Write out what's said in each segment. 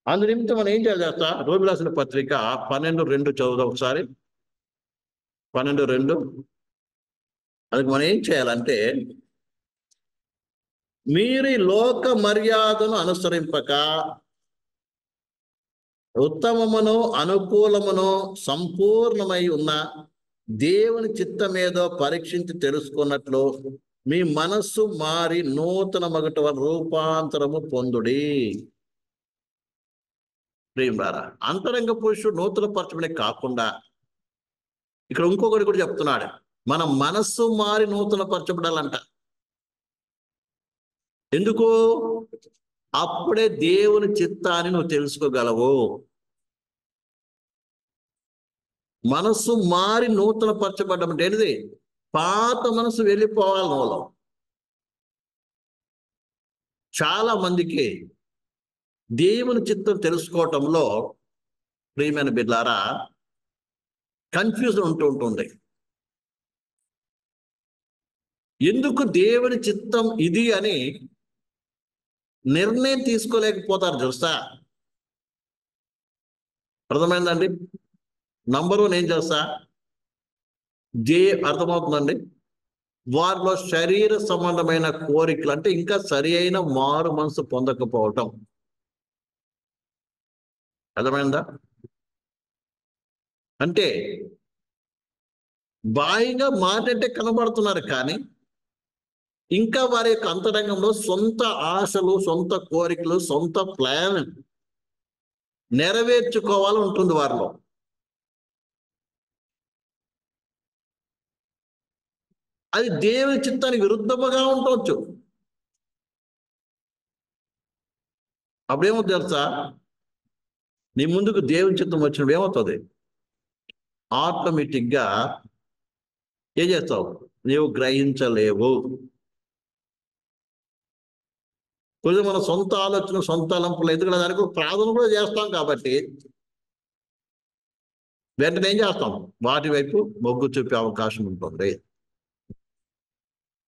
అందు నిమిత్తం మనం ఏం చేయాలి చేస్తా? రోమిలకు రాసిన పత్రిక 12:2 చదువుదాం ఒకసారి. 12:2. అందుకు మనం ఏం చేయాలంటే, మీరు ఈ లోక మర్యాదను అనుసరింపక ఉత్తమమును అనుకూలమును సంపూర్ణమై ఉన్న దేవుని చిత్తమేదో పరీక్షించి తెలుసుకున్నట్లు మీ మనస్సు మారి నూతన మగట రూపాంతరము పొందుడి. ప్రియులారా, అంతరంగ పురుషుడు నూతన పరచబడే కాకుండా ఇక్కడ ఇంకొకటి కూడా చెప్తున్నాడు, మన మనస్సు మారి నూతన పరచబడాలంట. ఎందుకు? అప్పుడే దేవుని చిత్తాన్ని నువ్వు తెలుసుకోగలవు. మనస్సు మారి నూతన పరచబడ్డం అంటే ఏంటిది? పాత మనసు వెళ్ళిపోవాలి నువ్వులో. చాలా మందికి దేవుని చిత్తం తెలుసుకోవటంలో ప్రియమైన బిడ్డలారా కన్ఫ్యూజన్ ఉంటుంది. ఎందుకు దేవుని చిత్తం ఇది అని నిర్ణయం తీసుకోలేకపోతారు తెలుసా? అర్థమైందండి? నంబర్ 1 ఏం చేస్తా? అర్థమవుతుందండి? వారిలో శరీర సంబంధమైన కోరికలు, అంటే ఇంకా సరి అయిన మారు మనసు పొందకపోవటం. అర్థమైందా? అంటే బాయిగా మాటంటే కనబడుతున్నారు కానీ ఇంకా వారి యొక్క అంతరంగంలో సొంత ఆశలు, సొంత కోరికలు, సొంత ప్లాన్ నెరవేర్చుకోవాలి ఉంటుంది వారిలో. అది దేవుని చిత్తానికి విరుద్ధముగా ఉండవచ్చు. అప్పుడేమో తెలుసా? నీ ముందుకు దేవుని చిత్తం వచ్చినప్పుడు ఏమవుతుంది? ఆటోమేటిక్గా ఏం చేస్తావు? నీవు గ్రహించలేవు. కొంచెం మన సొంత ఆలోచన, సొంత అలంపులు, ఎందుకంటే దానికి ప్రార్థన కూడా చేస్తాం కాబట్టి వెంటనే ఏం చేస్తాం? వాటి వైపు మొగ్గు చూపే అవకాశం ఉంటుంది.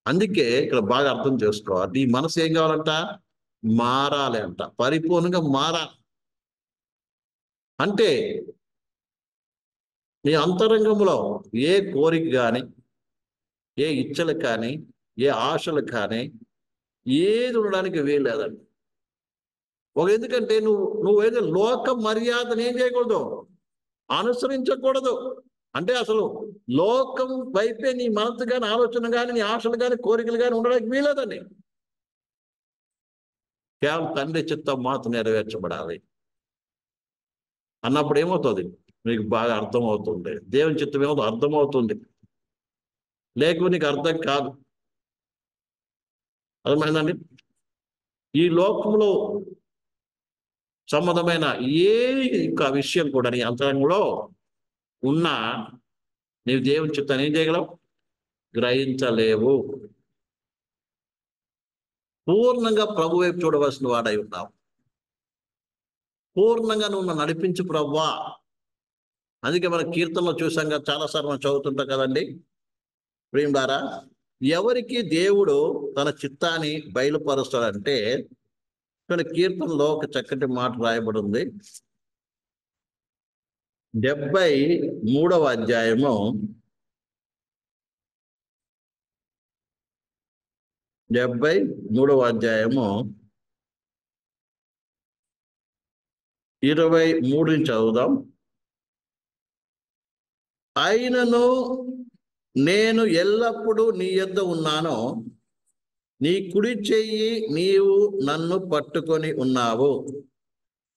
అందుకే ఇక్కడ బాగా అర్థం చేసుకోవాలి. ఈ మనసు ఏం కావాలంట? మారాలి అంట, పరిపూర్ణంగా మారాలి. అంటే నీ అంతరంగంలో ఏ కోరిక కానీ, ఏ ఇచ్చలు కానీ, ఏ ఆశలు కానీ ఏది ఉండడానికి వీల్లేదండి. ఎందుకంటే నువ్వేదో లోక మర్యాదను ఏం చేయకూడదు? అనుసరించకూడదు. అంటే అసలు లోకం వైపే నీ మనసు కానీ, ఆలోచన కానీ, నీ ఆశలు కానీ, కోరికలు కానీ ఉండడానికి వీలేదండి. కేవలం తండ్రి చిత్తం మాత్రం నెరవేర్చబడాలి అన్నప్పుడు ఏమవుతుంది? నీకు బాగా అర్థమవుతుంది. దేవుని చిత్తం ఏమవుతుంది? అర్థమవుతుంది. లేకపోతే నీకు అర్థం కాదు. అర్థమైందండి? ఈ లోకంలో సంబంధమైన ఏ విషయం కూడా నీ అంతరంగంలో ఉన్నా నీవు దేవుని చిత్తాన్ని ఏం చేయగలవు? గ్రహించలేవు. పూర్ణంగా ప్రభు వైపు చూడవలసిన వాడై ఉన్నావు. పూర్ణంగా నువ్వు నడిపించు ప్రభువా. అందుకే మన కీర్తనలో చూసాం కదా, చాలాసార్లు మనం చదువుతుంటాం కదండి. ప్రియులారా, ఎవరికి దేవుడు తన చిత్తాన్ని బయలుపరుస్తాడంటే ఇక్కడ కీర్తనలో ఒక చక్కటి మాట రాయబడి ఉంది. 73వ అధ్యాయము 23 చదువుదాం. అయినను నేను ఎల్లప్పుడూ నీ యొద్ద ఉన్నాను, నీ కుడి చెయ్యి నీవు నన్ను పట్టుకొని ఉన్నావు.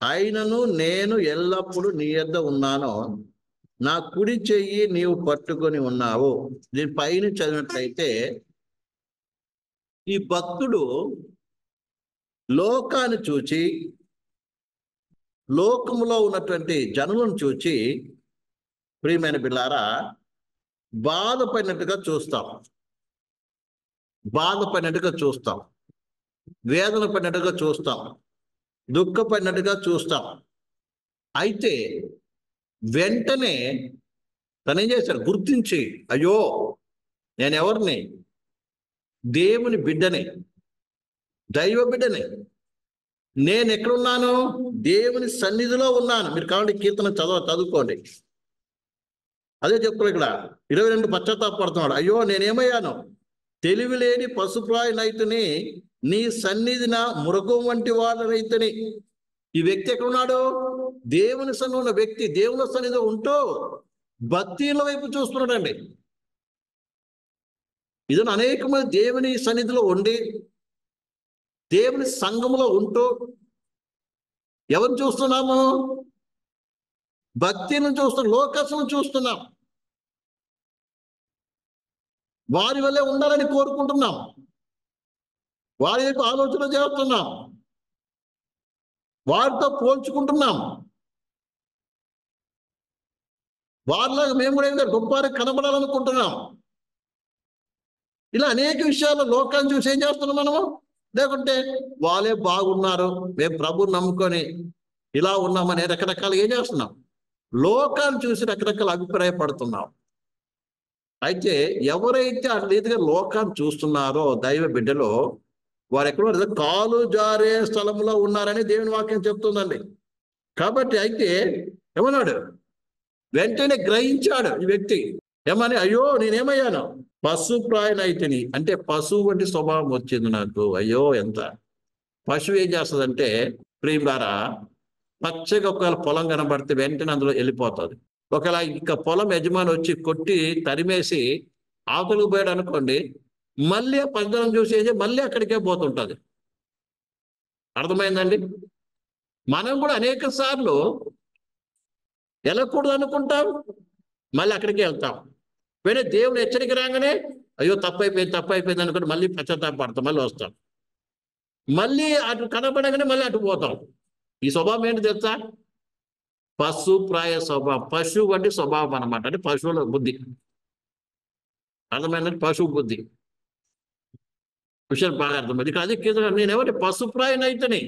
అయినను నేను ఎల్లప్పుడూ నీ యొద్ద ఉన్నాను, నా కుడి చెయ్యి నీవు పట్టుకొని ఉన్నావు. దీని పైన చదివినట్లయితే ఈ భక్తుడు లోకాన్ని చూచి, లోకములో ఉన్నటువంటి జనులను చూచి, ప్రియమైన బిడ్డలారా, బాధపడినట్టుగా చూస్తాం, వేదన పడినట్టుగా చూస్తాం, దుఃఖపడినట్టుగా చూస్తాం. అయితే వెంటనే తను ఏం చేశాడు? గుర్తించి, అయ్యో నేను ఎవరిని? దేవుని బిడ్డని, దైవ బిడ్డని. నేను ఎక్కడున్నాను? దేవుని సన్నిధిలో ఉన్నాను. మీరు కావాలంటే కీర్తన చదువుకోండి. అదే చెప్తాడు ఇక్కడ 22 పశ్చాత్తాపడుతున్నాడు. అయ్యో నేనేమయ్యాను? తెలివి లేని పశుప్రాయునైతిని, నీ సన్నిధిన మృగం వంటి వాడనైతిని. ఈ వ్యక్తి ఎక్కడున్నాడు? దేవుని సన్నిధిలో ఉన్న వ్యక్తి దేవుని సన్నిధిలో ఉంటూ భక్తిల వైపు చూస్తున్నాడండి. ఇదని అనేక మంది దేవుని సన్నిధిలో ఉండి దేవుని సంఘములో ఉంటూ ఎవరిని చూస్తున్నాము? భక్తిని చూస్తున్నాం, లోకస్సును చూస్తున్నాం. వారి వల్లే ఉండాలని కోరుకుంటున్నాం, వారి యొక్క ఆలోచన చేస్తున్నాం, వారితో పోల్చుకుంటున్నాం. వారిలాగా మేము కూడా ఏదో గొప్పగా కనబడాలనుకుంటున్నాం. ఇలా అనేక విషయాల్లో లోకాన్ని చూసి ఏం చేస్తున్నాం మనము? లేకుంటే వాళ్ళే బాగున్నారు, మేము ప్రభుని నమ్ముకొని ఇలా ఉన్నామని రకరకాలుగా ఏం చేస్తున్నాం? లోకాన్ని చూసి రకరకాల అభిప్రాయపడుతున్నాం. అయితే ఎవరైతే ఆ రీతిగా లోకాన్ని చూస్తున్నారో దైవ బిడ్డలో, వారు ఎక్కడో కాలు జారే స్థలంలో ఉన్నారని దేవుని వాక్యం చెప్తుందండి. కాబట్టి అయితే ఏమన్నాడు? వెంటనే గ్రహించాడు ఈ వ్యక్తి. ఏమని? అయ్యో నేనేమయ్యాను? పశుప్రాయునైతిని. అంటే పశువు వంటి స్వభావం వచ్చింది నాకు. అయ్యో ఎంత! పశువు ఏం చేస్తుందంటే ప్రియులారా, పచ్చగా ఒకవేళ పొలం కనబడితే వెంటనే అందులో వెళ్ళిపోతుంది. ఒకవేళ ఇంకా పొలం యజమాని వచ్చి కొట్టి తరిమేసి ఆకులకు పోయాడు అనుకోండి, మళ్ళీ ఆ పచ్చదనం చూసి మళ్ళీ అక్కడికే పోతుంటుంది. అర్థమైందండి? మనం కూడా అనేక సార్లు వెళ్ళకూడదు అనుకుంటాం, మళ్ళీ అక్కడికి వెళ్తాం. వేరే దేవుని హెచ్చరిక రాగానే అయ్యో తప్పైపోయింది అనుకుంటే మళ్ళీ పశ్చాత్తాపడతాం, మళ్ళీ వస్తాం. మళ్ళీ అటు కనపడగానే మళ్ళీ అటు పోతాం. ఈ స్వభావం ఏంటి తెలుసా? పశుప్రాయ స్వభావం. పశువు వంటి స్వభావం అనమాట. అంటే పశువుల బుద్ధి. అర్థమైందండి? పశువు బుద్ధి విషయం బాగా అర్థమైంది. ఇక్కడ అదే కీర్తన, నేనెవరి? పశుప్రాయునైతిని.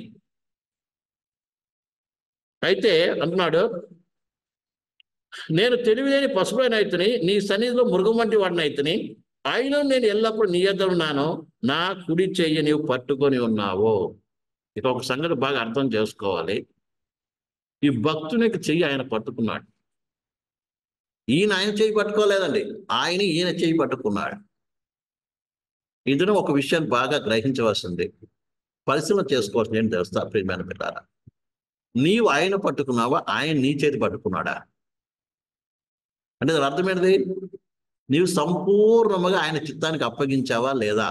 అయితే అంటున్నాడు, నేను తెలివిలేని పశువునైతిని, నీ సన్నిధిలో మృగం వంటి వాడినైతిని, ఆయన నేను ఎల్లప్పుడూ నీ యొద్ద ఉన్నాను, నా కుడి చెయ్యి నీవు పట్టుకొని ఉన్నావు. ఇక ఒక సంగతి బాగా అర్థం చేసుకోవాలి. ఈ భక్తునికి చెయ్యి ఆయన పట్టుకున్నాడు. ఆయన చెయ్యి పట్టుకోలేదండి, ఈయన చెయ్యి పట్టుకున్నాడు. ఇందులో ఒక విషయాన్ని బాగా గ్రహించవలసింది, పరిశీలన చేసుకోవాల్సింది ఏంటి తెలుస్తా ప్రియమైన పిల్లారా? నీవు ఆయన పట్టుకున్నావా, ఆయన నీ చేతి పట్టుకున్నాడా? అంటే దాని అర్థం ఏంటిది? నీవు సంపూర్ణముగా ఆయన చిత్తానికి అప్పగించావా లేదా?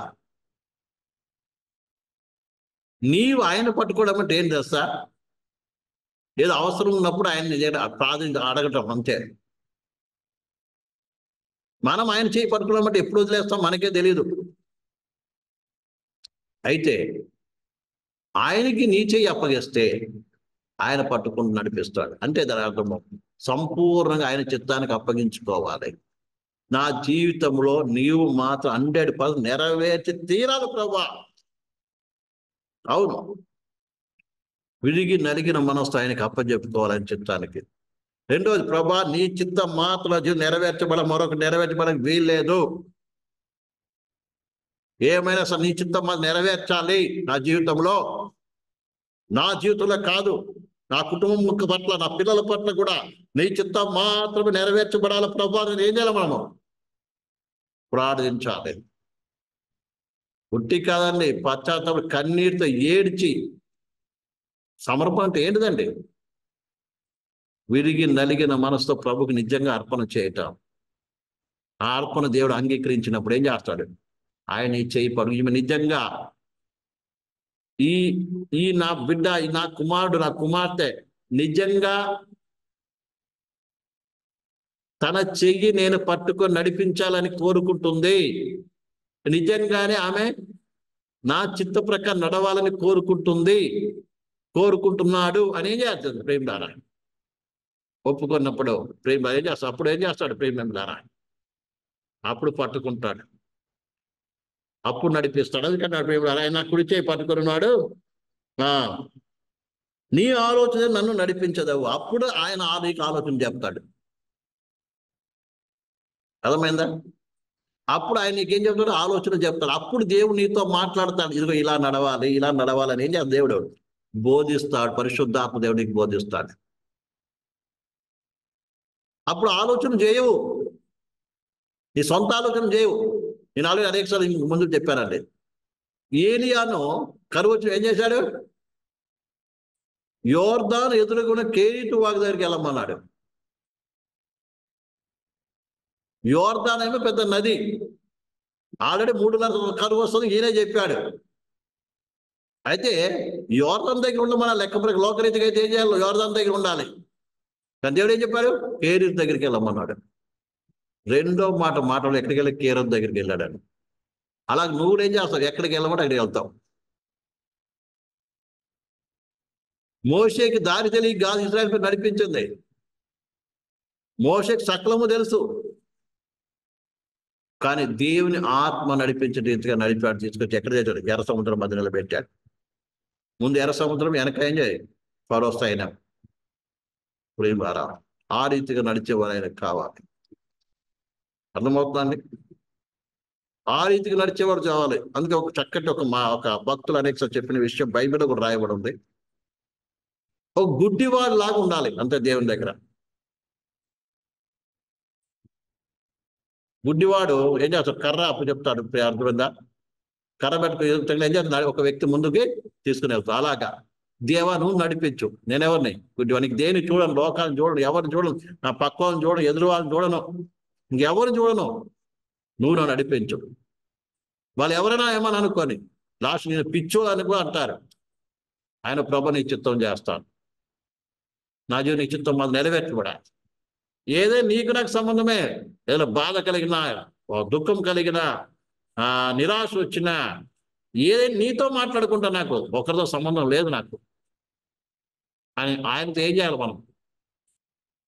నీవు ఆయన పట్టుకోవడం అంటే ఏం తెలుసా? ఏదో అవసరం ఉన్నప్పుడు ఆయన అడగటం అంతే. మనం ఆయన చేయి పట్టుకోవడం అంటే ఎప్పుడు వదిలేస్తాం మనకే తెలియదు. అయితే ఆయనకి నీ చేయి అప్పగిస్తే ఆయన పట్టుకుని నడిపిస్తాడు. అంటే దాని అర్థం సంపూర్ణంగా ఆయన చిత్తానికి అప్పగించుకోవాలి. నా జీవితంలో నీవు మాత్రం 100% నెరవేర్చి తీరాలి ప్రభా. అవును, విరిగి నలిగిన మనస్సు ఆయనకి అప్పచెప్పుకోవాలని చిత్తానికి. రెండోది, ప్రభా నీ చిత్తం మాత్రం మరొక నెరవేర్చబడక వీల్లేదు. ఏమైనా సరే నీ చిత్తం మాత్రం నెరవేర్చాలి నా జీవితంలో కాదు, నా కుటుంబం పట్ల, నా పిల్లల పట్ల కూడా నీ చిత్తం మాత్రమే నెరవేర్చబడాలి ప్రభా. నేను ఏం చేయాలి? మనము ప్రార్థించాలి. పుట్టి కాదండి, పశ్చాత్తాపం కన్నీటితో ఏడ్చి. సమర్పణ అంటే ఏంటిదండి? విరిగి నలిగిన మనసుతో ప్రభుకి నిజంగా అర్పణ చేయటం. ఆ అర్పణ దేవుడు అంగీకరించినప్పుడు ఏం చేస్తాడు? ఆయన ఈ చేయి పడుగు. నిజంగా ఈ నా బిడ్డ, ఈ నా కుమారుడు, నా కుమార్తె నిజంగా తన చెయ్యి నేను పట్టుకొని నడిపించాలని కోరుకుంటుంది, నిజంగానే ఆమె నా చిత్త ప్రకారం నడవాలని కోరుకుంటున్నాడు అని ఏం చేస్తుంది ప్రేమ ద్వారా? ఒప్పుకున్నప్పుడు ప్రేమ ఏం చేస్తాడు? అప్పుడు ఏం చేస్తాడు ప్రేమ ద్వారా? అప్పుడు పట్టుకుంటాడు, అప్పుడు నడిపిస్తాడు. అందుకని ప్రేమ ద్వారా ఆయన కుడి చేయి పట్టుకున్నాడు. నీ ఆలోచన నన్ను నడిపించదవు. అప్పుడు ఆయన నీకు ఆలోచన చెప్తాడు. అర్థమైందా? అప్పుడు ఆయన నీకేం చెప్తాడు? ఆలోచన చెప్తాడు. అప్పుడు దేవుడు నీతో మాట్లాడతాడు. ఇదిగో ఇలా నడవాలి అని ఏం చేస్తాడు దేవుడు? బోధిస్తాడు, పరిశుద్ధాత్మ దేవుడికి బోధిస్తాడు. అప్పుడు ఆలోచన చేయవు, నీ సొంత ఆలోచన చేయవు. నేను ఆల్రెడీ అనేకసార్లు ముందు చెప్పానండి. ఏలియాను కరువు వచ్చి ఏం చేశాడు? యోర్దాను ఎదురుగున్న కేరీతు వాగు దగ్గరికి వెళ్ళమన్నాడు. యోర్దాన్ ఏమో పెద్ద నది, ఆల్రెడీ 3 కరువు వస్తుంది ఈయనే చెప్పాడు. అయితే యోర్దాన్ దగ్గర ఉండమన్నా లెక్క ప్రకారం లోకరీతిగా అయితే ఏం చేయాలి? యోర్దాన్ దగ్గర ఉండాలి. కానీ దేవుడు ఏం చెప్పాడు? కేరీతు దగ్గరికి వెళ్ళమన్నాడు. రెండో మాటలు ఎక్కడికి వెళ్ళి కేరీతు దగ్గరికి వెళ్ళాడు. అలాగే నువ్వు ఏం చేస్తావు? ఎక్కడికి వెళ్ళమంటే అక్కడికి వెళ్తావు. మోషేకి దారి తెలియక గాదు ఇశ్రాయేలు నడిపించింది. మోషేకి సకలము తెలుసు, కానీ దేవుని ఆత్మ నడిపించే రీతిగా నడిపాడు. తీసుకొచ్చి ఎక్కడ చేశాడు? ఎర్ర సముద్రం మధ్య నిలబెట్టాడు. ముందు ఎర్ర సముద్రం, వెనక ఏం చేయాలి? ఫరో సైన్యం. ప్రేమారా, ఆ రీతిగా నడిచేవారు ఆయనకు కావాలి. అర్థమవుతుందండి? ఆ రీతిగా నడిచేవాడు కావాలి. అందుకే ఒక చక్కటి ఒక భక్తులు అనేక చెప్పిన విషయం బైబిల్ కూడా రాయబడి ఉంది. ఒక గుడ్డివాడు లాగా ఉండాలి అంతే దేవుని దగ్గర. గుడ్డివాడు ఏం చేస్తాడు? కర్ర అప్పు చెప్తాడు. అర్థమైందా? కర్ర పెట్టుకుని ఏం చేస్తాడు? ఒక వ్యక్తి ముందుకి తీసుకుని వెళ్తాడు. అలాగా దేవా నువ్వు నడిపించు. నేనెవరిని? గుడ్డివానికి దేని చూడను, లోకాలను చూడను, ఎవరిని చూడను, నా పక్క వాళ్ళని చూడను, ఎదురు వాళ్ళని చూడను, ఇంకెవరిని చూడను. నువ్వు నన్ను నడిపించు. వాళ్ళు ఎవరైనా ఏమని అనుకోని లాస్ట్ నేను పిచ్చో అని కూడా అంటారు. ఆయన ప్రభు నీ చిత్తం చేస్తాను, నా జీవన నీ చిత్తం మాది నెరవేర్చు కూడా. ఏదే నీకు నాకు సంబంధమే. ఏదైనా బాధ కలిగినా, దుఃఖం కలిగినా, నిరాశ వచ్చినా, ఏదైనా నీతో మాట్లాడుకుంటా, నాకు ఒకరితో సంబంధం లేదు నాకు అని ఆయనతో ఏం చేయాలి? మనం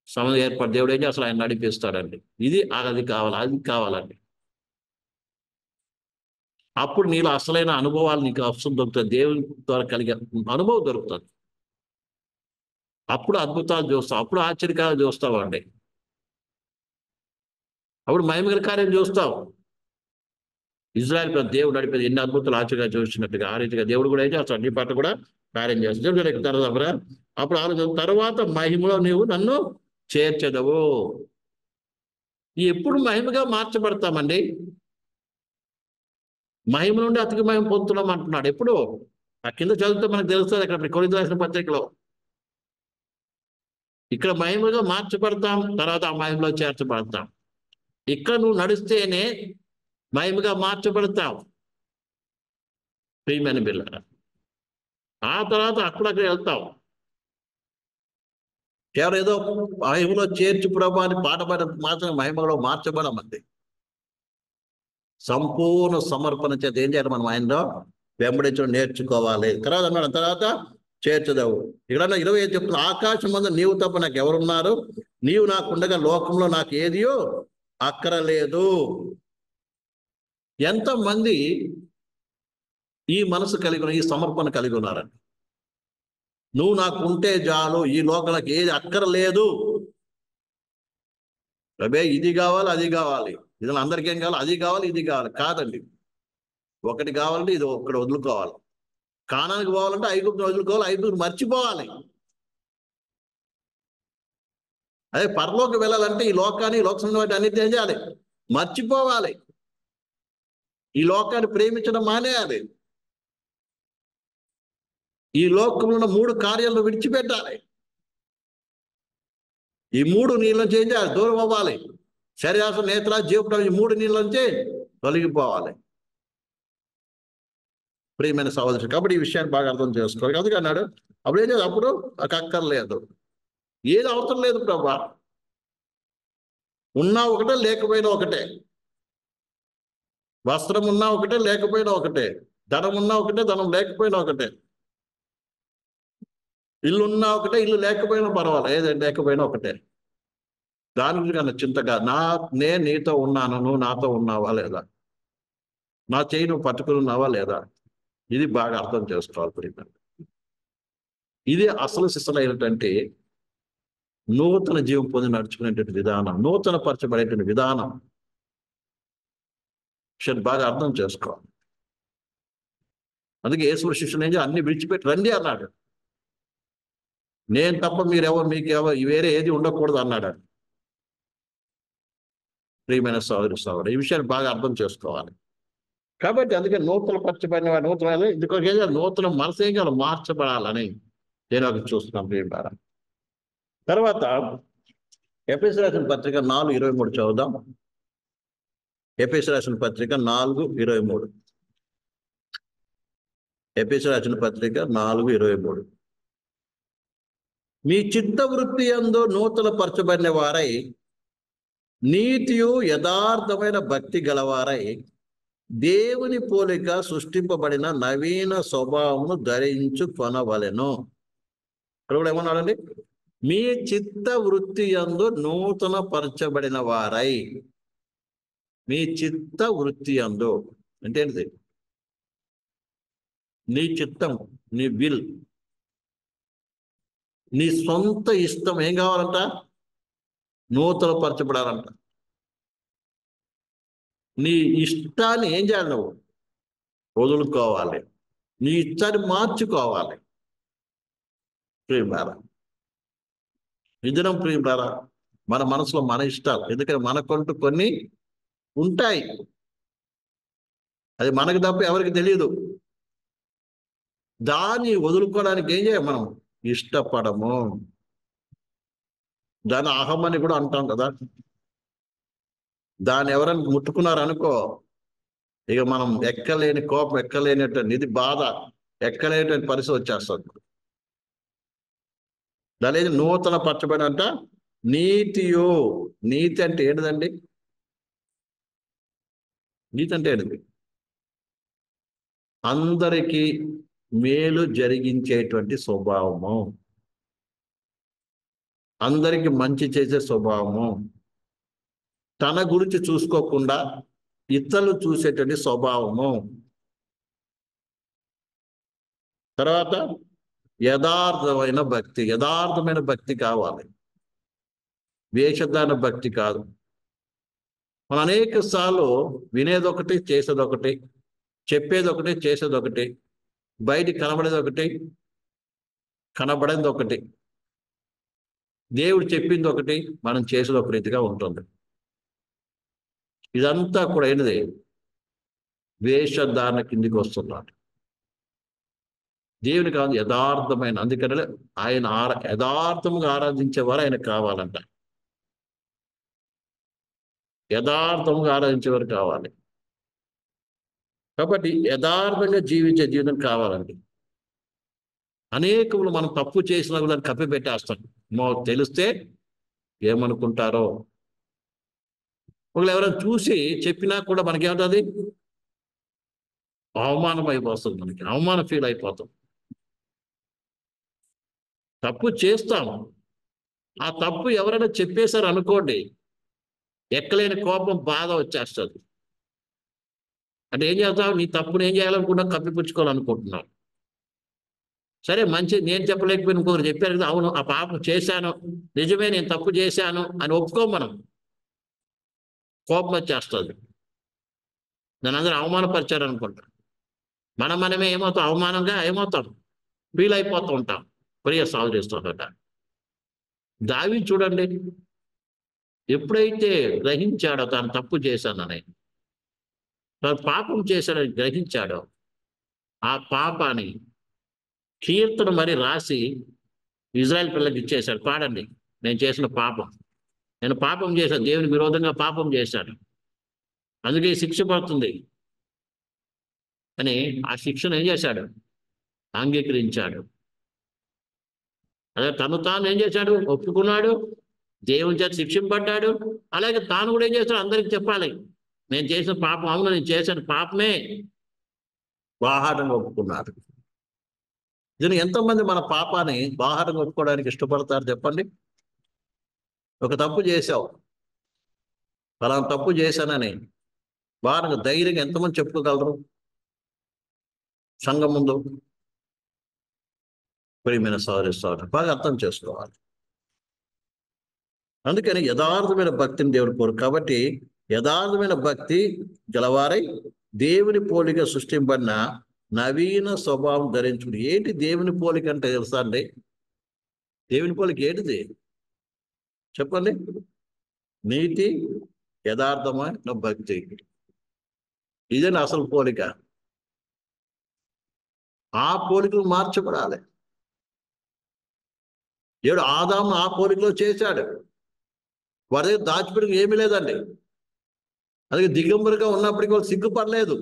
సంబంధం ఏర్పడి దేవుడు ఏం చేస్తాడు? ఆయన నడిపిస్తాడండి. అది కావాలండి. అప్పుడు నీలో అసలైన అనుభవాలు నీకు అవసరం దొరుకుతుంది. దేవుని ద్వారా కలిగే అనుభవం దొరుకుతుంది. అప్పుడు అద్భుతాలు చూస్తావు, అప్పుడు ఆశ్చర్యకాలు చూస్తావు అండి. అప్పుడు మహిమగల కార్యం చూస్తావు. ఇజ్రాయెల్ దేవుడు నడిపేది ఎన్ని అద్భుతాలు ఆశ్చర్యంగా చూసినట్టుగా ఆ రీతిగా దేవుడు కూడా ఏం చేస్తాడు? నీ పట్ల కూడా కార్యం చేస్తాడు. అప్పుడు ఆలోచన తర్వాత మహిమలో నీవు నన్ను చేర్చెదవు. ఎప్పుడు మహిమగా మార్చబడతామండి? మహిమ నుండి అతికి మహిమ పొందుతున్నాం అంటున్నాడు. ఎప్పుడు? ఆ కింద చదివితే మనకు తెలుస్తుంది. అక్కడ కొరింథీ రాసిన పత్రికలో ఇక్కడ మహిమగా మార్చబడతాం, తర్వాత ఆ మహిమలో చేర్చబడతాం. ఇక్కడ నువ్వు నడిస్తేనే మహిమగా మార్చబడతావు ప్రియమైన బిడ్డలారా. ఆ తర్వాత అక్కడక్కడ వెళ్తావు. కేవలం ఏదో మహిమలో చేర్చు ప్రభు అని పాట పాడ మాత్రం మహిమలో మార్చబడమంది. సంపూర్ణ సమర్పణ చేత ఏం చేయాలి? మనం ఆయనలో వెంబడించడం నేర్చుకోవాలి. తర్వాత చేర్చదవు. ఇక్కడ 25 చెప్తున్నా, ఆకాశం మందు నీవు తప్ప నాకు ఎవరున్నారు? నీవు నాకుండగా లోకంలో నాకు ఏదియో అక్కరలేదు. ఎంతమంది ఈ మనసు కలిగి ఉన్న, ఈ సమర్పణ కలిగి ఉన్నారండి? నువ్వు నాకు ఉంటే చాలు, ఈ లోకాలకు ఏది అక్కరలేదు. అబే ఇది కావాలి, అది కావాలి, ఇది అందరికీ ఏం కావాలి? అది కావాలి, ఇది కావాలి కాదండి. ఒకటి కావాలంటే ఇది ఒకటి వదులుకోవాలి. కానానికి పోవాలంటే ఐగుప్తుని వదులుకోవాలి, ఐగుప్తుని మర్చిపోవాలి. అదే పరలోకి వెళ్ళాలంటే ఈ లోకాన్ని, లోక సంబంధమైన అన్నిటిని ఏం చేయాలి? మర్చిపోవాలి. ఈ లోకాన్ని ప్రేమించడం మానేయాలి. ఈ లోకంలో ఉన్న 3 కార్యాలను విడిచిపెట్టాలి. ఈ 3 నీళ్ళ నుంచి ఏం చేయాలి? దూరం అవ్వాలి. శరీరాశ, నేత్ర, జీవపడం, ఈ 3 నీళ్ళ నుంచి తొలగిపోవాలి ప్రియమైన సహోదరుడు. కాబట్టి ఈ విషయాన్ని బాగా అర్థం చేసుకోవాలి. అందుకే అన్నాడు అప్పుడు ఏం చేయాలి? అప్పుడు నాకు అక్కర్లేదు, ఏది అవసరం లేదు ప్రభా. ఉన్నా ఒకటే, లేకపోయినా ఒకటే. వస్త్రం ఉన్నా ఒకటే, లేకపోయినా ఒకటే. ధనం ఉన్నా ఒకటే, ధనం లేకపోయినా ఒకటే. ఇల్లు ఉన్నా ఒకటే, ఇల్లు లేకపోయినా పర్వాలేదు, ఏదంటే లేకపోయినా ఒకటే. దాని గురించి కన్నా చింతగా నేను నీతో ఉన్నాను, నువ్వు నాతో ఉన్నావా లేదా? నా చేయి నువ్వు పట్టుకుని ఉన్నావా లేదా? ఇది బాగా అర్థం చేసుకోవాలి ప్రియమైన. ఇది అసలు సిసలైనటువంటి నూతన జీవం పొంది నడుచుకునేటువంటి విధానం, నూతన పరచబడేటువంటి విధానం బాగా అర్థం చేసుకోవాలి. అందుకే యేసు శిష్యులు ఏం చేయాలి? అన్ని విడిచిపెట్టి రండి అన్నాడు. నేను తప్ప మీకెవరు వేరే ఏది ఉండకూడదు అన్నాడు. ప్రియమైన సోదరి ఈ విషయాన్ని బాగా అర్థం చేసుకోవాలి. కాబట్టి అందుకే నూతన పరచబడిన నూతన మనసు ఏం కావాలి, మార్చబడాలని నేను అది చూస్తున్నాను ప్రియులారా. తర్వాత ఎఫెసీయులకు రాసిన పత్రిక 4:23 చదువుదాం. ఎఫెసీయులకు రాసిన పత్రిక 4:23. ఎఫెసీయులకు రాసిన పత్రిక 4:23. మీ చిత్త వృత్తి యందు నూతన పరచబడిన వారై నీతియు యథార్థమైన భక్తి గలవారై దేవుని పోలిక సృష్టింపబడిన నవీన స్వభావమును ధరించుకొనవలెను. ఇక్కడ కూడా ఏమన్నాడండి? మీ చిత్త వృత్తి యందు నూతన పరచబడిన వారై. మీ చిత్త వృత్తి యందు అంటే ఏంటిది? నీ చిత్తం, నీ విల్, నీ సొంత ఇష్టం ఏం కావాలంట? నూతన పరచబడాలంట. నీ ఇష్టాన్ని ఏం చేయాలి? నువ్వు వదులుకోవాలి. నీ ఇష్టాన్ని మార్చుకోవాలి. ప్రియులారా, నిజం ప్రియులారా, మన మనసులో మన ఇష్టాలు, ఎందుకంటే మనకంటూ కొన్ని ఉంటాయి. అది మనకు తప్ప ఎవరికి తెలియదు. దాన్ని వదులుకోవడానికి ఏం చేయాలి? మనం ఇష్టపడము. దాని అహం అని కూడా అంటాం కదా. దాన్ని ఎవరైనా ముట్టుకున్నారు అనుకో, ఇక మనం ఎక్కలేని కోపం, ఎక్కలేనటువంటి ఇది బాధ, ఎక్కలేనటువంటి పరిస్థితి వచ్చేస్తుంది. దాని నూతన పరచబడి అంట నీతియో. నీతి అంటే ఏంటిదండి? నీతి అంటే ఏంటిది? అందరికీ మేలు జరిగించేటువంటి స్వభావము, అందరికి మంచి చేసే స్వభావము, తన గురించి చూసుకోకుండా ఇతరులు చూసేటువంటి స్వభావము. తర్వాత యథార్థమైన భక్తి. యథార్థమైన భక్తి కావాలి, వేషధారణ భక్తి కాదు. మనం అనేక సార్లు వినేదొకటి, చేసేదొకటి, చెప్పేదొకటి, చేసేదొకటి, బయటికి కనబడేది ఒకటి, కనబడేది ఒకటి, దేవుడు చెప్పింది ఒకటి, మనం చేసేది ఒక రీతిగా ఉంటుంది. ఇదంతా కూడా ఏంటిది? వేషధారణ కిందికి వస్తున్నాడు. దేవుని కాదు యథార్థమైన, అందుకనే ఆయన యథార్థముగా ఆరాధించేవారు ఆయన కావాలంట. యథార్థముగా ఆరాధించేవారు కావాలి. కాబట్టి యథార్థంగా జీవించే జీవితం కావాలండి. అనేకములు మనం తప్పు చేసినా కూడా దాన్ని కప్పిపెట్టేస్తాం. తెలిస్తే ఏమనుకుంటారో, ఒకళ్ళు ఎవరైనా చూసి చెప్పినా కూడా మనకేమవుతుంది? అవమానం అయిపోతుంది. మనకి అవమానం ఫీల్ అయిపోతాం. తప్పు చేస్తాము, ఆ తప్పు ఎవరైనా చెప్పేశారు అనుకోండి, ఎక్కలేని కోపం, బాధ వచ్చేస్తుంది. అంటే ఏం చేస్తావు? నీ తప్పును ఏం చేయాలనుకున్నా? కప్పిపుచ్చుకోవాలనుకుంటున్నావు. సరే, మంచి, నేను చెప్పలేకపోయినా ఇంకొకరు చెప్పారు కదా, అవును ఆ పాపం చేశాను, నిజమే నేను తప్పు చేశాను అని ఒప్పుకోం. మనం కోపం వచ్చేస్తుంది. దాని అందరూ అవమానపరిచారు అనుకుంటాం. మనమే ఏమవుతాం? అవమానంగా ఏమవుతాం? ఫీల్ అయిపోతూ ఉంటాం. ప్రియ సాల్వ్ చేస్తుంట. దావీదు చూడండి, ఎప్పుడైతే గ్రహించాడో తాను తప్పు చేశానని, తాను పాపం చేశాడని గ్రహించాడో, ఆ పాపాన్ని కీర్తన మరి రాసి ఇజ్రాయెల్ పిల్లలకి ఇచ్చేశాడు. పాడండి, నేను చేసిన పాపం, నేను పాపం చేశాను, దేవునికి విరోధంగా పాపం చేశాను, అందుకే శిక్ష పడుతుంది అని ఆ శిక్షను ఏం చేశాడు? అంగీకరించాడు. అదే తను తాను ఏం చేశాడు? ఒప్పుకున్నాడు, దేవుని చేత శిక్షింపబడ్డాడు. అలాగే తాను కూడా ఏం చేస్తాడు? అందరికి చెప్పాలి, నేను చేసిన పాపం, అవును నేను చేసిన పాపమే, బాహాటంగా ఒప్పుకున్నాడు. దీన్ని ఎంతోమంది మన పాపాన్ని బాహాటంగా ఒప్పుకోవడానికి ఇష్టపడతారు చెప్పండి? ఒక తప్పు చేశావు, ఫలానా తప్పు చేశానని బాగా ధైర్యంగా ఎంతమంది చెప్పుకోగలరు సంఘం ముందు? ప్రియమైన సోదరి బాగా అర్థం చేసుకోవాలి. అందుకని యథార్థమైన భక్తిని దేవుడు కోరు. కాబట్టి యథార్థమైన భక్తి గలవారై దేవుని పోలిక సృష్టింపబడిన నవీన స్వభావం ధరించుకుని. ఏంటి దేవుని పోలిక అంటే తెలుసా అండి? దేవుని పోలిక ఏంటిది చెప్పండి? నీతి, యథార్థమైన భక్తి. ఇదే నా అసలు పోలిక. ఆ పోలికలు మార్చబడాలి. దేవుడు ఆదాము ఆ పోలికలో చేశాడు. వారి దగ్గర దాచిపెట్టుకు ఏమీ లేదండి. అందుకే దిగంబరిగా ఉన్నప్పటికీ వాళ్ళు సిగ్గుపడలేదు.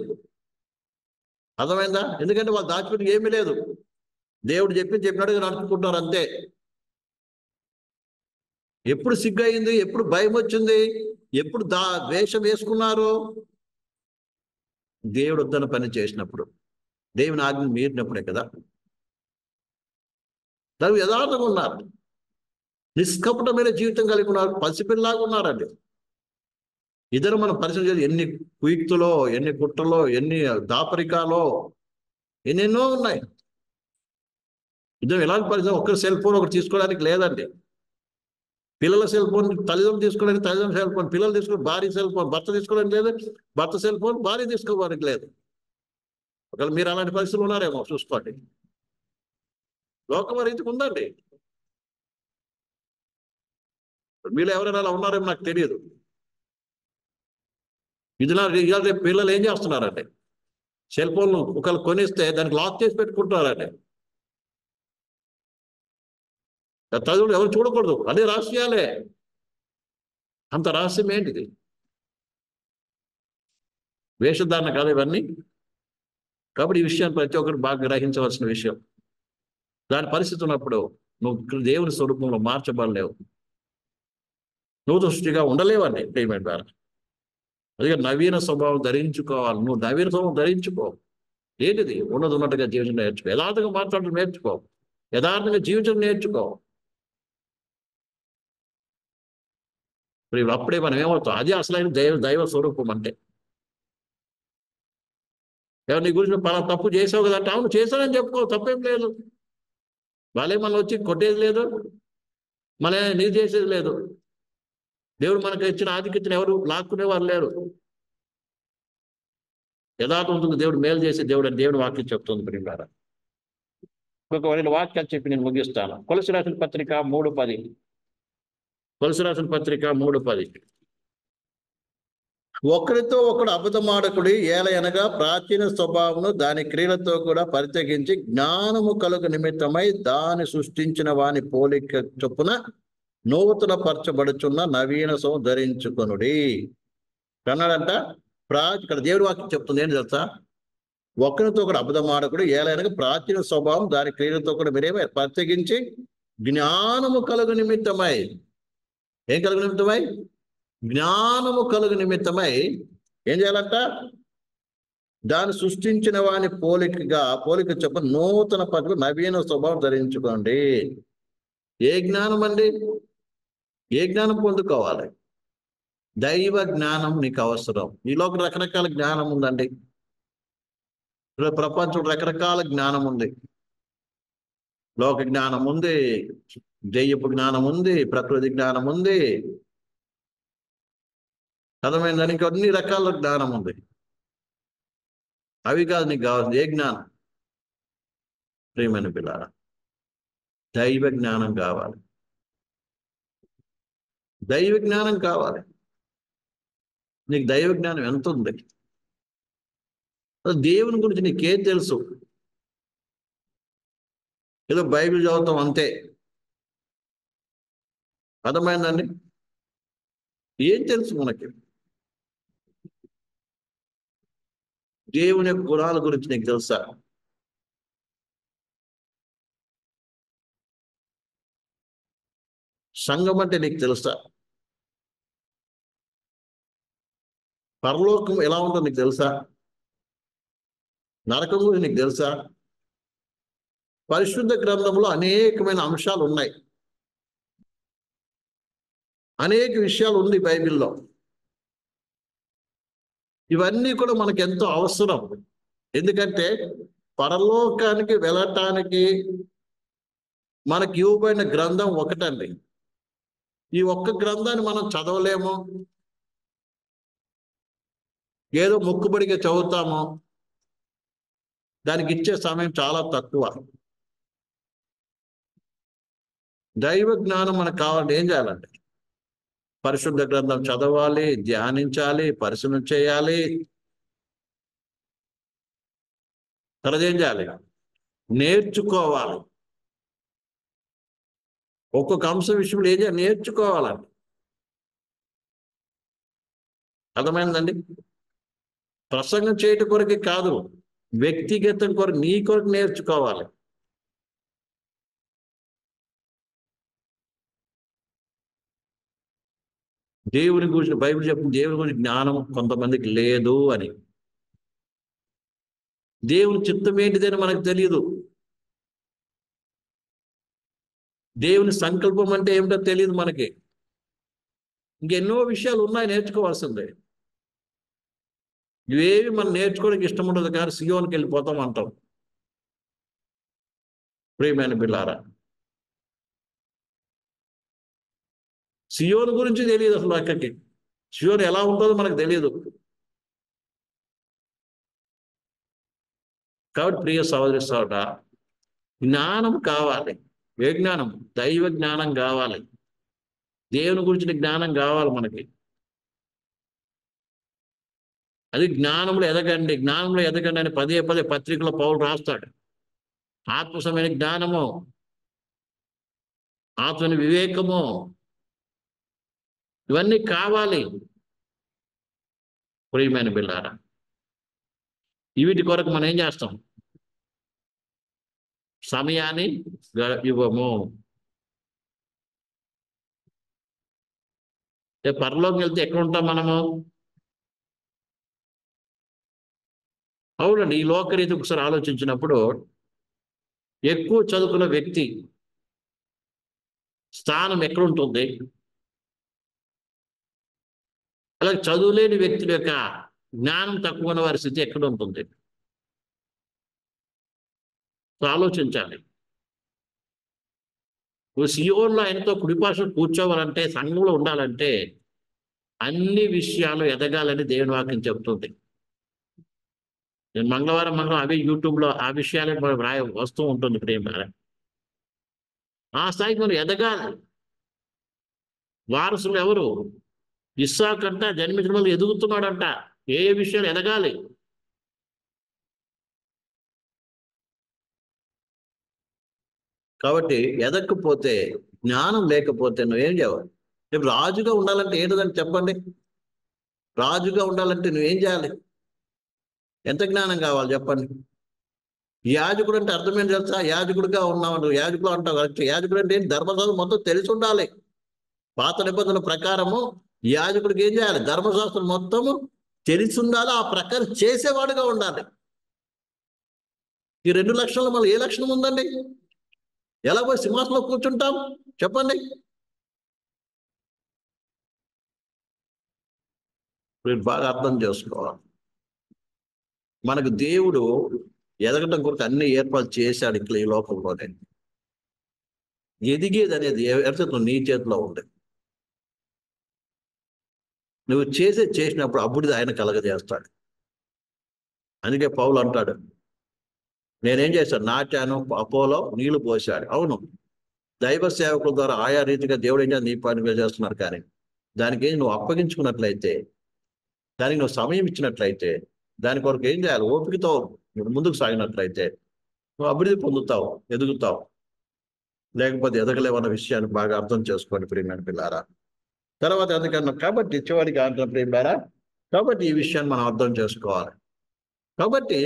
అర్థమైందా? ఎందుకంటే వాళ్ళు దాచిపెట్టుకు ఏమీ లేదు. దేవుడు చెప్పినట్టుగా నడుచుకుంటారు అంతే. ఎప్పుడు సిగ్గు అయింది, ఎప్పుడు భయం వచ్చింది, ఎప్పుడు వేషం వేసుకున్నారు? దేవుడు వద్దన పని చేసినప్పుడు, దేవుని ఆజ్ఞ మీరినప్పుడే కదా. దాని యథార్థంగా ఉన్నారు, నిష్కపటమైన జీవితం కలిగి ఉన్నారు, పసిపిల్లలాగా ఉన్నారండి. ఇద్దరు మనం పరిచయం చేయాలి. ఎన్ని కుయుక్తులో, ఎన్ని కుట్రలో, ఎన్ని దాపరికాలో, ఎన్నెన్నో ఉన్నాయి. ఇద్దరు ఎలాంటి పరిచయం? ఒక్కరు సెల్ ఫోన్ ఒకటి తీసుకోవడానికి లేదండి. పిల్లల సెల్ ఫోన్ తల్లిదండ్రులు తీసుకోవడానికి తల్లిదండ్రుల సెల్ ఫోన్, పిల్లలు తీసుకోవడానికి భార్య సెల్ ఫోన్, భర్త తీసుకోవడానికి లేదు, భర్త సెల్ ఫోన్ భార్య తీసుకోవడానికి లేదు. ఒకవేళ మీరు అలాంటి పరిస్థితులు ఉన్నారేమో చూసుకోండి. లోకం రీతికి ఉందండి. మీలో ఎవరైనా అలా ఉన్నారేమో నాకు తెలియదు. ఇవాళ రేపు పిల్లలు ఏం చేస్తున్నారండి? సెల్ ఫోన్ ఒకళ్ళు కొనిస్తే దానికి లాక్ చేసి పెట్టుకుంటున్నారండి. తల్లిదండ్రులు ఎవరు చూడకూడదు, అదే రహస్యాలే. అంత రహస్యం ఏంటిది? వేషధారణ కాదు ఇవన్నీ. కాబట్టి ఈ విషయాన్ని ప్రతి ఒక్కరు బాగా గ్రహించవలసిన విషయం. దాని పరిస్థితి ఉన్నప్పుడు నువ్వు దేవుని స్వరూపంలో మార్చబడలేవు, నువ్వు దృష్టిగా ఉండలేవని పేమెంట్ ద్వారా. అందుకే నవీన స్వభావం ధరించుకోవాలి. నువ్వు నవీన స్వభావం ధరించుకో. ఏంటిది? ఉన్నట్టుగా జీవించడం నేర్చుకో, యథార్థంగా మాట్లాడడం నేర్చుకో, యథార్థంగా జీవించడం నేర్చుకో. అప్పుడే మనం ఏమవుతాం? అది అసలైన దైవ స్వరూపం అంటే. ఎవరు నీ గురించి పలా తప్పు చేసావు కదా అంటే, అవును చేశానని చెప్పుకో, తప్పేం లేదు. వాళ్ళే మనం వచ్చి కొట్టేది లేదు, మళ్ళీ నీరు చేసేది లేదు. దేవుడు మనకు ఇచ్చిన ఆధిక్యతను ఎవరు లాక్కునేవారు లేరు. యథార్థవంతులకు దేవుడు మేలు చేసే దేవుడు అని దేవుడు వాక్యం చెప్తుంది. ప్రియులారా, ఇంకొక వాక్యాలు చెప్పి నేను ముగిస్తాను. కొలసి రాసిన పత్రిక 3:10. కొలసి రాసిన పత్రిక 3:10. ఒకరితో ఒకడు అబద్ధమాడకుడి, ఏలయనగా ప్రాచీన స్వభావమును దాని క్రియలతో కూడా పరిత్యజించి జ్ఞానము కలుగు నిమిత్తమై దాన్ని సృష్టించిన వాని పోలిక చొప్పున నూతన పరచబడుచున్న నవీన స్వభావం ధరించుకొనుడి అన్నాడంట. ఇక్కడ దేవుడి వాక్యం చెప్తుంది ఏంటి తెలుసా? ఒకరితో ఒకడు అబద్ధమాడకుడు, ఏలైనగా ప్రాచీన స్వభావం దాని క్రియలతో కూడా మీరేమో ప్రత్యేకించి జ్ఞానము కలుగు నిమిత్తమై. ఏం కలుగు నిమిత్తమై? జ్ఞానము కలుగు నిమిత్తమై ఏం చేయాలంట? దాన్ని సృష్టించిన వాని పోలిక చెప్ప నూతన పద్ధతి నవీన స్వభావం ధరించుకోండి. ఏ జ్ఞానం అండి? ఏ జ్ఞానం పొందుకోవాలి? దైవ జ్ఞానం నీకు అవసరం. ఈలోకి రకరకాల జ్ఞానం ఉందండి. ప్రపంచం రకరకాల జ్ఞానం ఉంది. లోక జ్ఞానం ఉంది, దెయ్యపు జ్ఞానం ఉంది, ప్రకృతి జ్ఞానం ఉంది, అర్థమైందని ఇంకా అన్ని రకాల జ్ఞానం ఉంది. అవి కాదు నీకు కావాల్సింది. ఏ జ్ఞానం? ప్రియమైన పిల్లారా, దైవ జ్ఞానం కావాలి. దైవ జ్ఞానం కావాలి. నీకు దైవ జ్ఞానం ఎంత ఉంది? దేవుని గురించి నీకేం తెలుసు? ఏదో బైబిల్ చదువుతాం అంతే. అర్థమైందండి? ఏం తెలుసు మనకి? దేవుని యొక్క గుణాల గురించి నీకు తెలుసా? సంఘం అంటే నీకు తెలుసా? పరలోకం ఎలా ఉంటుందో నీకు తెలుసా? నరకం గురించి నీకు తెలుసా? పరిశుద్ధ గ్రంథంలో అనేకమైన అంశాలు ఉన్నాయి, అనేక విషయాలు ఉంది బైబిల్లో. ఇవన్నీ కూడా మనకు ఎంతో అవసరం. ఎందుకంటే పరలోకానికి వెళ్ళటానికి మనకి ఇవ్వబడిన గ్రంథం ఒకటండి. ఈ ఒక్క గ్రంథాన్ని మనం చదవలేము, ఏదో మొక్కుబడిగా చదువుతాము. దానికి ఇచ్చే సమయం చాలా తక్కువ. దైవ జ్ఞానం మనకు కావాలంటే ఏం చేయాలంటే పరిశుద్ధ గ్రంథం చదవాలి, ధ్యానించాలి, పరిశీలన చేయాలి. తర్వాత ఏం చేయాలి? నేర్చుకోవాలి. ఒక్కొక్క అంశం విషయంలో ఏం చేయాలి? నేర్చుకోవాలండి. అర్థమైందండి? ప్రసంగం చేయటం కొరకే కాదు, వ్యక్తిగతం కొరకు, నీ కొరకు నేర్చుకోవాలి. దేవుని గురించి బైబిల్ చెప్తుంది, దేవుని గురించి జ్ఞానం కొంతమందికి లేదు అని. దేవుని చిత్తం ఏంటిదని మనకు తెలియదు. దేవుని సంకల్పం అంటే ఏమిటో తెలియదు మనకి. ఇంకెన్నో విషయాలు ఉన్నాయి నేర్చుకోవాల్సిందే. ఇవేవి మనం నేర్చుకోవడానికి ఇష్టం ఉండదు, కానీ సియోనికి వెళ్ళిపోతాం అంటాం. ప్రియమైన బిడ్డలారా, సియోను గురించి తెలియదు అసలు అక్కడికి. సియోను ఎలా ఉంటుందో మనకు తెలియదు. కాబట్టి ప్రియ సహోదరి సోదరా, జ్ఞానం కావాలి. ఏ జ్ఞానం? దైవ జ్ఞానం కావాలి. దేవుని గురించిన జ్ఞానం కావాలి మనకి. అది జ్ఞానంలో ఎదగండి, జ్ఞానంలో ఎదగండి అని పదే పదే పత్రికలో పౌలు రాస్తాడు. ఆత్మసమైన జ్ఞానము, ఆత్మని వివేకము, ఇవన్నీ కావాలి ప్రియమైన బిడ్డలారా. వీటి కొరకు మనం ఏం చేస్తాం? సమయాన్ని ఇవ్వము. పరలోకి వెళ్తే ఎక్కడ ఉంటాం మనము? అవునండి, ఈ లోకరీతి ఒకసారి ఆలోచించినప్పుడు ఎక్కువ చదువుకున్న వ్యక్తి స్థానం ఎక్కడ ఉంటుంది? అలాగే చదువులేని వ్యక్తుల యొక్క జ్ఞానం తక్కువ ఉన్న వారి స్థితి ఎక్కడ ఉంటుంది? ఆలోచించాలి. నువ్వు సియోన్లో ఆయనతో కుడిపార్శ్వం కూర్చోవాలంటే, సంఘంలో ఉండాలంటే అన్ని విషయాలు ఎదగాలని దేవుని వాక్యం చెబుతుంది. నేను మంగళవారం అవే యూట్యూబ్లో ఆ విషయాలే వస్తూ ఉంటుంది ప్రేమ. ఆ స్థాయికి మనం ఎదగాలి. వారసులు ఎవరు? ఇస్సాకంట జన్మించిన వాళ్ళు ఎదుగుతున్నాడంట. ఏ విషయాలు ఎదగాలి. కాబట్టి ఎదగకపోతే, జ్ఞానం లేకపోతే నువ్వేం చేయాలి? రేపు రాజుగా ఉండాలంటే ఏంటదని చెప్పండి. రాజుగా ఉండాలంటే నువ్వేం చేయాలి? ఎంత జ్ఞానం కావాలి చెప్పండి. యాజకుడు అంటే అర్థం ఏం తెలుసా? యాజకుడిగా ఉన్నావు, యాజకుడు అంటావు. యాజకుడు అంటే ధర్మశాస్త్రం మొత్తం తెలిసి ఉండాలి. పాత నిబంధనల ప్రకారము యాజకుడికి ఏం చేయాలి? ధర్మశాస్త్రం మొత్తము తెలిసి ఉండాలి, ఆ ప్రకారం చేసేవాడుగా ఉండాలి. ఈ 2 లక్షణాలు మళ్ళీ ఏ లక్షణం ఉందండి? ఎలా పోయి సింహాసనంలో కూర్చుంటాం చెప్పండి? మీరు బాగా అర్థం చేసుకోవాలి. మనకు దేవుడు ఎదగటం కొరకు అన్ని ఏర్పాటు చేశాడు ఇక్కడ ఈ లోకంలోనే. ఎదిగేది అనేది ఎవరి నీ చేతిలో ఉంది. నువ్వు చేసినప్పుడు అప్పుడు ఆయన కలగజేస్తాడు. అందుకే పౌలు అంటాడు, నేనేం చేశాను? నాటాను, అపోలో నీళ్లు పోశాడు. అవును, దైవ సేవకుల ద్వారా ఆయా రీతిగా దేవుడు ఏం నీ పని చేస్తున్నారు. కానీ దానికి నువ్వు అప్పగించుకున్నట్లయితే, దానికి నువ్వు సమయం ఇచ్చినట్లయితే, దాని కొరకు ఏం చేయాలి? ఓపికతో ముందుకు సాగినట్లయితే నువ్వు అభివృద్ధి పొందుతావు, ఎదుగుతావు. లేకపోతే ఎదగలేవన్న విషయాన్ని బాగా అర్థం చేసుకోండి ప్రియమైన పిల్లారా. తర్వాత ఎందుకన్నా కాబట్టి చివరికి అంటున్న ప్రియమారా, కాబట్టి ఈ విషయాన్ని మనం అర్థం చేసుకోవాలి. కాబట్టి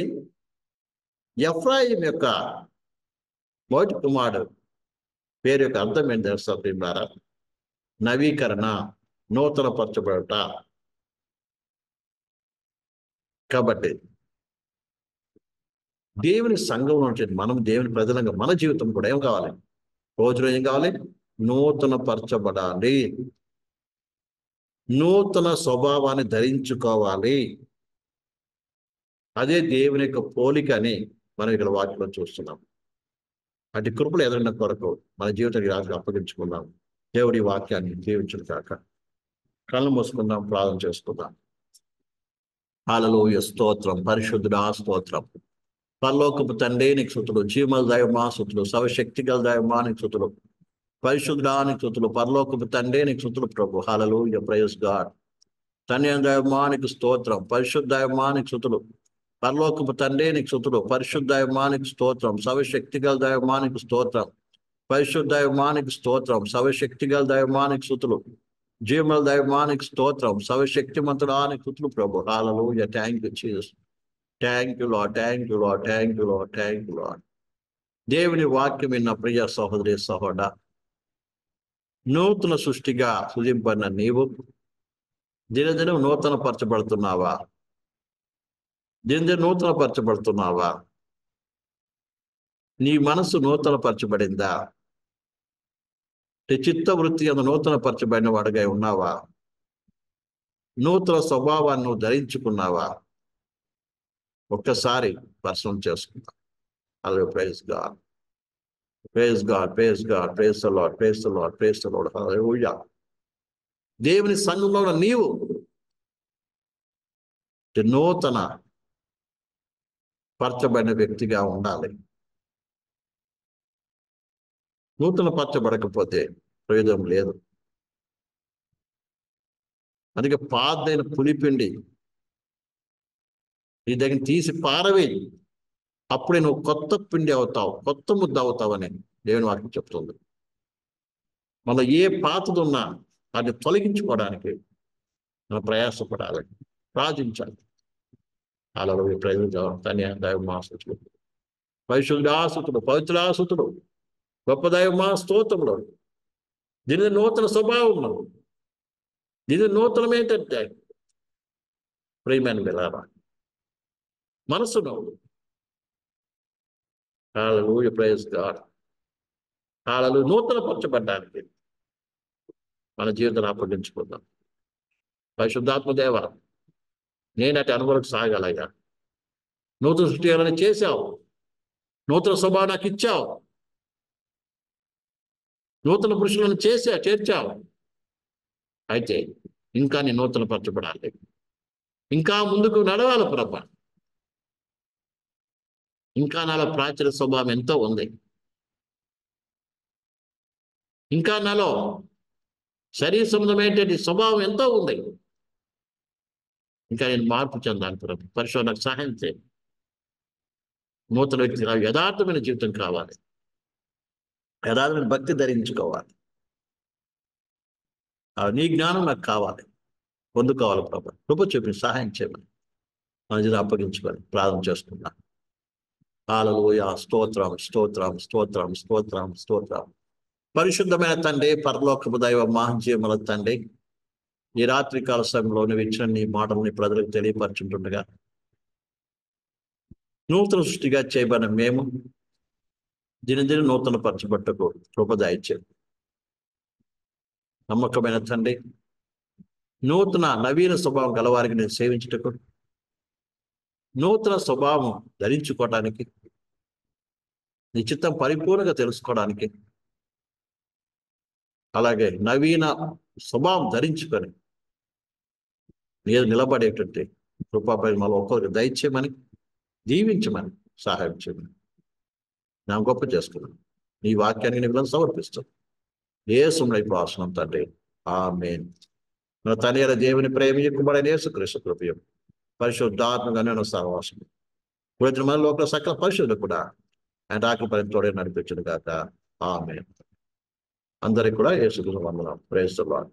ఎఫ్రాయిం యొక్క మొదటి కుమారుడు పేరు యొక్క అర్థం ఏంటి తెలుసా ప్రియమారా? నవీకరణ, నూతన పరచబడుట. కాబట్టి దేవుని సంఘంలో ఉంటుంది, మనం దేవుని ప్రజలంగా మన జీవితం కూడా ఏం కావాలి? రోజులో ఏం కావాలి? నూతన పరచబడాలి, నూతన స్వభావాన్ని ధరించుకోవాలి. అదే దేవుని యొక్క పోలిక అని మనం ఇక్కడ వాక్యంలో చూస్తున్నాం. అటు కృపలు ఎదురైన కొరకు మన జీవితానికి రాజుగా అప్పగించుకున్నాం. దేవుడి వాక్యాన్ని జీవించును కాక. కళ్ళు మూసుకుందాం, ప్రార్థన చేసుకుందాం. హల్లెలూయా, స్తోత్రం, పరిశుద్ధుడా స్తోత్రం. పరలోకపు తండ్రి నీకు స్తుతులు, జీవముల దైవమా స్తుతులు, సర్వశక్తి గల దైవమా నీకు స్తుతులు. పరిశుద్ధానికి స్తుతులు, పరలోకపు తండ్రి నీకు స్తుతులు ప్రభు. హల్లెలూయా, ప్రైజ్ గాడ్. తండ్రి దైవమానికి స్తోత్రం, పరిశుద్ధ దైవమానికి స్తుతులు, పరలోకపు తండ్రి నీకు స్తుతులు, పరిశుద్ధ దైవమానికి స్తోత్రం, సర్వశక్తిగల దైవమానికి స్తోత్రం, పరిశుద్ధ దైవమానికి స్తోత్రం, సర్వశక్తిగల దైవమానికి స్తుతులు, జీవముల దైవమానికి స్తోత్రం, సర్వశక్తిమంతుడానికి స్తుతులు ప్రభు. Hallelujah, thank you Jesus. Thank you Lord, thank you Lord, thank you Lord, thank you Lord. దేవుని వాక్యం విన్న ప్రియ సహోదరి సహోదరా, నూతన సృష్టిగా సృజింపడిన నీవు దినదినం నూతన పరచబడుతున్నావా? దినదిన నూతన పరచబడుతున్నావా? నీ మనసు నూతన పరచబడిందా? నీ చిత్త వృత్తి అందు నూతన పరచబడిన వాడిగా ఉన్నావా? నూతన స్వభావాన్ని నువ్వు ధరించుకున్నావా? ఒక్కసారి పరిశ్రమ చేసుకుందాం. అలాగే praise God, praise God, praise God, praise the Lord, praise the Lord, praise the Lord. Hallelujah. దేవుని సంఘంలో ఉన్న నీవు నూతన పరచబడిన వ్యక్తిగా ఉండాలి. నూతన పరచబడకపోతే ప్రయోజనం లేదు. అందుకే పాతైన పులిపిండి నీ దగ్గర తీసి పారవేయి, అప్పుడే నువ్వు కొత్త పిండి అవుతావు, కొత్త ముద్ద అవుతావని దేవుని వాక్యం చెప్తుంది. మళ్ళీ ఏ పాతది ఉన్నా అది తొలగించుకోవడానికి మనం ప్రయాసపడాలి, ప్రార్థించాలి. అలా ప్రజలు తని దైవమాసుతులు, పరిశుద్ధాసుతులు, పవిత్రాసుతులు, గొప్ప దైవమా స్తోత్రములు. దీని నూతన స్వభావం, దీని నూతనం ఏంటంటే ప్రియమైన విలారా మనసును. హల్లెలూయా, ప్రైజ్ గాడ్. హల్లెలూయా. నూతన పరచబడ్డానికి మన జీవితాన్ని అప్పగించుకుందాం. పరిశుద్ధాత్మ దేవ, నేనటి అనుభవం సాగాలయ్యా. నూతన సృష్టి చేశావు, నూతన స్వభావం నాకు ఇచ్చావు, నూతన పురుషులను చేర్చావు. అయితే ఇంకా నేను నూతన పరచబడాలి, ఇంకా ముందుకు నడవాలి ప్రభా. ఇంకా నాలో ప్రాచీన స్వభావం ఎంతో ఉంది, ఇంకా నాలో శరీర సంబంధమైనటువంటి స్వభావం ఎంతో ఉంది. ఇంకా నేను మార్పు చెందాలి ప్రభు. పరిశోధనకు సహాయం చేయండి. నూతన వ్యక్తి యథార్థమైన జీవితం కావాలి, యథార్థమైన భక్తి ధరించుకోవాలి. నీ జ్ఞానం నాకు కావాలి, పొందుకోవాలి ప్రభు. కృప చూపి సహాయం చేయమని మన జీవితం అప్పగించుకొని ప్రార్థన చేసుకున్నాను. హల్లెలూయా, స్తోత్రం, స్తోత్రం, స్తోత్రం, స్తోత్రం, స్తోత్రం. పరిశుద్ధమైన తండ్రి, పరలోకపు దైవ మహజీవముల తండ్రి, ఈ రాత్రికాల సమయంలో నువ్వు ఇచ్చిన నీ మాటల్ని ప్రజలకు తెలియపరచుంటుండగా నూతన సృష్టిగా చేయబడిన మేము దినదిన నూతన పరచబట్టకు కృపదాయిచ్చాడు. నమ్మకమైన తండ్రి, నూతన నవీన స్వభావం గలవారికి నేను సేవించుటకు, నూతన స్వభావం ధరించుకోవడానికి, నీ చిత్తం పరిపూర్ణంగా తెలుసుకోవడానికి, అలాగే నవీన స్వభావం ధరించుకొని నేను నిలబడేటువంటి కృపాపై మళ్ళీ ఒక్కొక్కరికి దయచేయమని, దీవించమని, సహాయం చేయమని నా గొప్ప చేసుకున్నాను. నీ వాక్యానికి నేను సమర్పిస్తాను. యేసుని ప్రార్థన తండ్రి, ఆమేన్. మన తండ్రి దేవుని ప్రేమ ఎక్కుబడిన యేసుక్రీస్తు కృపయు పరిశుద్ధాత్మగా నేను సహవాసం ప్రతి మన లోపల సకల పరిశుద్ధులు కూడా ఆయన రాకపై తోడే నడిపించను కాక. ఆమేన్. అందరికి కూడా యేసుక్రీస్తు వందనాలు. Praise the lord.